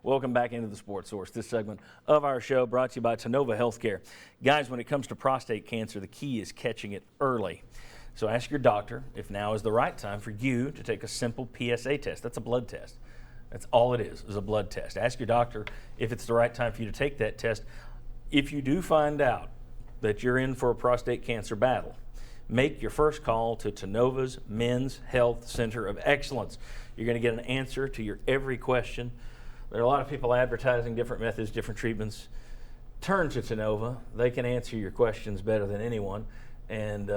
Welcome back into the Sports Source. This segment of our show brought to you by Tennova Healthcare. Guys, when it comes to prostate cancer, the key is catching it early. So ask your doctor if now is the right time for you to take a simple PSA test. That's a blood test. That's all it is a blood test. Ask your doctor if it's the right time for you to take that test. If you do find out that you're in for a prostate cancer battle, make your first call to Tennova's Men's Health Center of Excellence. You're going to get an answer to your every question. There are a lot of people advertising different methods, different treatments. Turn to Tennova. They can answer your questions better than anyone. And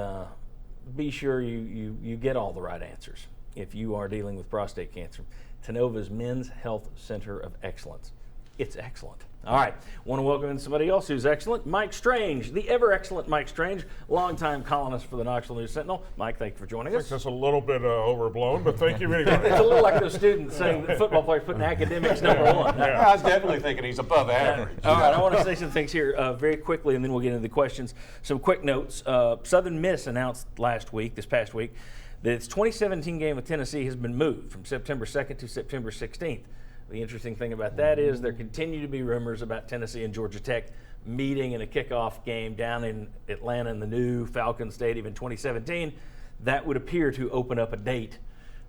be sure you get all the right answers if you are dealing with prostate cancer. Tennova's Men's Health Center of Excellence. It's excellent. All right, want to welcome in somebody else who's excellent, Mike Strange, the ever-excellent Mike Strange, longtime columnist for the Knoxville News-Sentinel. Mike, thank you for joining us. I think that's a little bit overblown, but thank you anyway. It's a little like those students saying that football players putting academics number one. Yeah. I was definitely thinking he's above average. All right, I want to say some things here very quickly, and then we'll get into the questions. Some quick notes. Southern Miss announced this past week, that its 2017 game with Tennessee has been moved from September 2nd to September 16th. The interesting thing about that is there continue to be rumors about Tennessee and Georgia Tech meeting in a kickoff game down in Atlanta in the new Falcon Stadium in 2017. That would appear to open up a date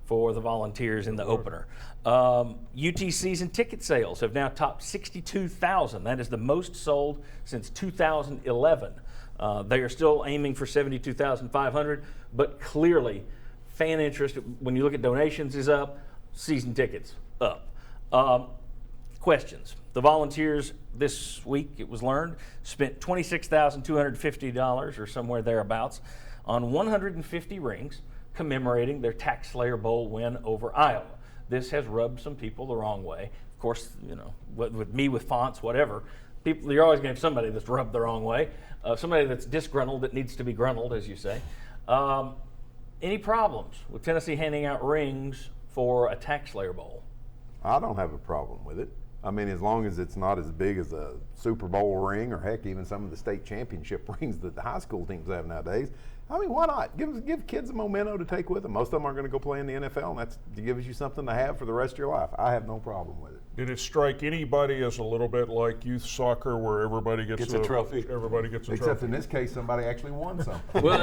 for the Volunteers in the opener. UT season ticket sales have now topped 62,000. That is the most sold since 2011. They are still aiming for 72,500, but clearly fan interest, when you look at donations, is up, season tickets up. Questions. The Volunteers this week, it was learned, spent $26,250 or somewhere thereabouts on 150 rings commemorating their TaxSlayer Bowl win over Iowa. This has rubbed some people the wrong way. Of course, you know, with me with fonts, whatever, you're always going to have somebody that's rubbed the wrong way, somebody that's disgruntled that needs to be gruntled, as you say. Any problems with Tennessee handing out rings for a TaxSlayer Bowl? I don't have a problem with it. I mean, as long as it's not as big as a Super Bowl ring or heck, even some of the state championship rings that the high school teams have nowadays. I mean, why not? Give kids a memento to take with them. Most of them aren't going to go play in the NFL, and that gives you something to have for the rest of your life. I have no problem with it. Did it strike anybody as a little bit like youth soccer where everybody gets a trophy? Everybody gets a Except trophy. in this case, somebody actually won something. Well,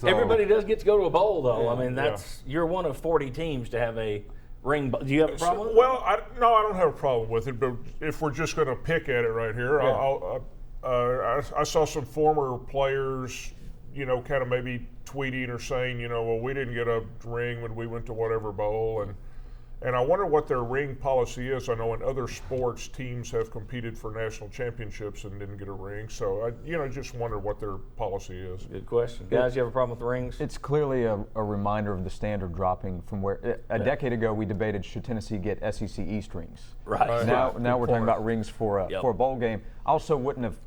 everybody does get to go to a bowl, though. Yeah, I mean, you're one of 40 teams to have a ring. Do you have a problem with it? Well, no, I don't have a problem with it, but if we're just going to pick at it right here, I saw some former players, you know, kind of maybe tweeting or saying, you know, well, we didn't get a ring when we went to whatever bowl, and I wonder what their ring policy is. I know in other sports, teams have competed for national championships and didn't get a ring. So I, just wonder what their policy is. Good question. Guys, you have a problem with the rings? It's clearly a reminder of the standard dropping from where a decade ago we debated should Tennessee get SEC East rings. Right. Now we're talking about rings for a bowl game. Also,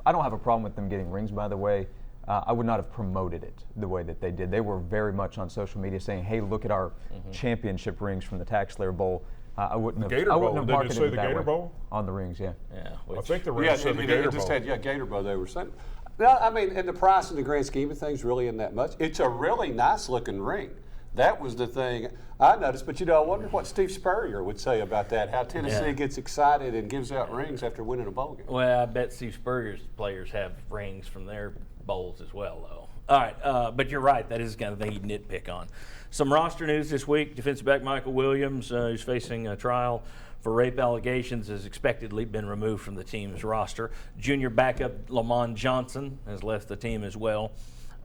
I don't have a problem with them getting rings, by the way. I would not have promoted it the way that they did. They were very much on social media saying, "Hey, look at our championship rings from the TaxSlayer Bowl." I wouldn't have marketed Did it say it the that Gator way. Bowl? On the rings, yeah. I think the rings said the Gator it just Bowl. had Gator Bowl. They were saying. No, I mean, and the price in the grand scheme of things really isn't that much. It's a really nice looking ring. That was the thing I noticed. But I wonder what Steve Spurrier would say about that. How Tennessee gets excited and gives out rings after winning a bowl game. Well, I bet Steve Spurrier's players have rings from their bowls as well, though. All right, but you're right. That is the kind of thing you nitpick on. Some roster news this week. Defensive back Michael Williams, who's facing a trial for rape allegations, has expectedly been removed from the team's roster. Junior backup Lamont Johnson has left the team as well.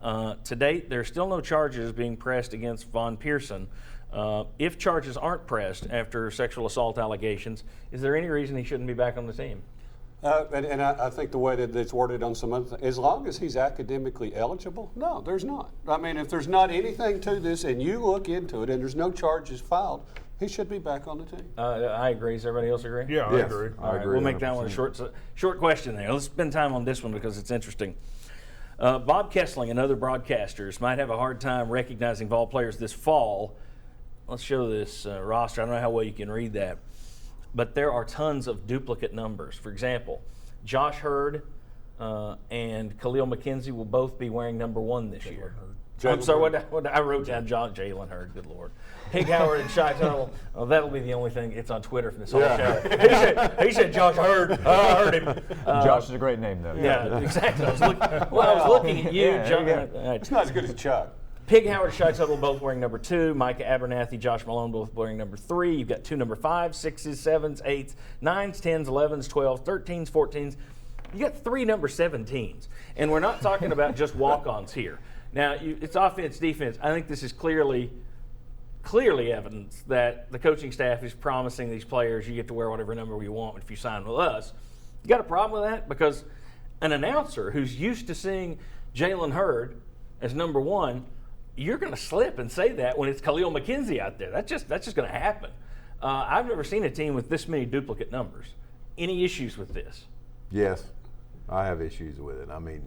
To date, there are still no charges being pressed against Von Pearson. If charges aren't pressed after sexual assault allegations, is there any reason he shouldn't be back on the team? And I think the way that it's worded on some other things, as long as he's academically eligible, no, there's not. I mean, if there's not anything to this and you look into it and there's no charges filed, he should be back on the team. I agree. Does everybody else agree? Yeah, Yes. I agree. I agree. We'll make that one a short question there. Let's spend time on this one because it's interesting. Bob Kessling and other broadcasters might have a hard time recognizing ball players this fall. Let's show this roster. I don't know how well you can read that. But there are tons of duplicate numbers. For example, Josh Hurd and Khalil McKenzie will both be wearing number 1 this year. I'm sorry, I wrote down Jalen Hurd, good Lord. Pig Howard and Shy Tuttle. Oh, that'll be the only thing. It's on Twitter from this whole show. He said Josh Hurd. I heard him. Josh is a great name, though. Yeah, exactly. I was looking at you, John. It's not as good as Chuck. Pig Howard, Shy Tuttle both wearing number 2. Micah Abernathy, Josh Malone both wearing number 3. You've got 2 number 5s, 6s, 7s, 8s, 9s, 10s, 11s, 12s, 13s, 14s. You got 3 number 17s. And we're not talking about just walk-ons here. Now, it's offense, defense. I think this is clearly evidence that the coaching staff is promising these players you get to wear whatever number you want if you sign with us. You got a problem with that? Because an announcer who's used to seeing Jalen Hurd as number 1, you're going to slip and say that when it's Khalil McKenzie out there. That's just going to happen. I've never seen a team with this many duplicate numbers. Any issues with this? Yes, I have issues with it. I mean,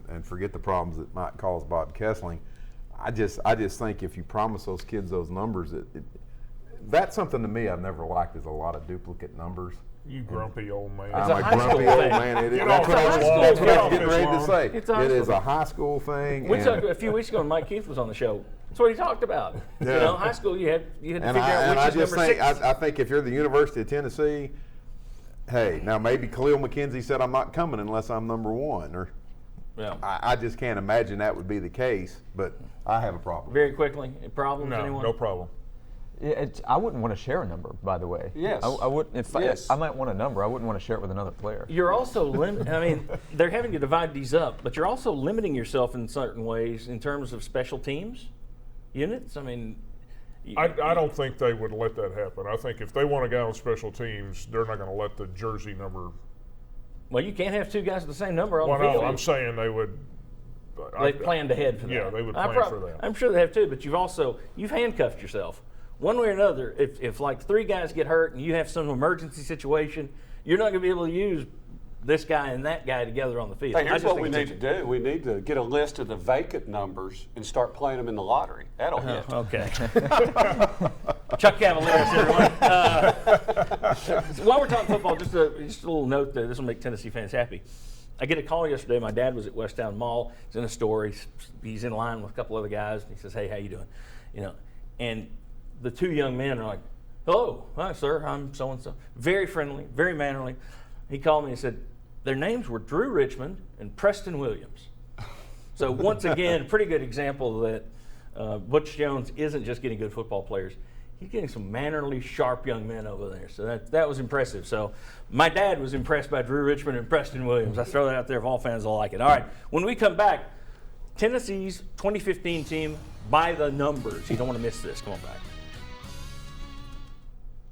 and forget the problems that might cause Bob Kessling. I just think if you promise those kids those numbers, that's something to me I've never liked, is a lot of duplicate numbers. You grumpy old man. I'm a grumpy old man. That's what I was getting ready to say. It is a high school thing. We talked a few weeks ago when Mike Keith was on the show. That's what he talked about. Yeah. High school you had to figure out which is number 6. I think if you're the University of Tennessee, hey, now maybe Khalil McKenzie said I'm not coming unless I'm number 1, or I just can't imagine that would be the case, but I have a problem. Very quickly, problems? No, no problem. I wouldn't want to share a number, by the way. Yes. I wouldn't. I might want a number. I wouldn't want to share it with another player. You're also they're having to divide these up, but you're also limiting yourself in certain ways in terms of special teams units. I don't think they would let that happen. I think if they want a guy on special teams, they're not going to let the jersey number. Well, you can't have 2 guys with the same number on the field. No, I'm saying they would. They planned ahead for that. Yeah, they would plan for that. I'm sure they have too, but you've handcuffed yourself. One way or another, if like 3 guys get hurt and you have some emergency situation, you're not going to be able to use this guy and that guy together on the field. Hey, here's what we need to do. We need to get a list of the vacant numbers and start playing them in the lottery. That'll hit. Okay. Chuck Cavaliers, everyone. While we're talking football, just a little note there. This will make Tennessee fans happy. I get a call yesterday. My dad was at Westtown Mall. He's in a store. He's in line with a couple other guys. And he says, "Hey, how you doing?" And the 2 young men are like, "Hello, hi, sir. I'm so and so." Very friendly, very mannerly. He called me and said their names were Drew Richmond and Preston Williams. So once again, pretty good example that Butch Jones isn't just getting good football players. He's getting some mannerly, sharp young men over there. So that was impressive. So my dad was impressed by Drew Richmond and Preston Williams. I throw that out there if all fans will like it. All right, when we come back, Tennessee's 2015 team by the numbers. You don't want to miss this. Come on back.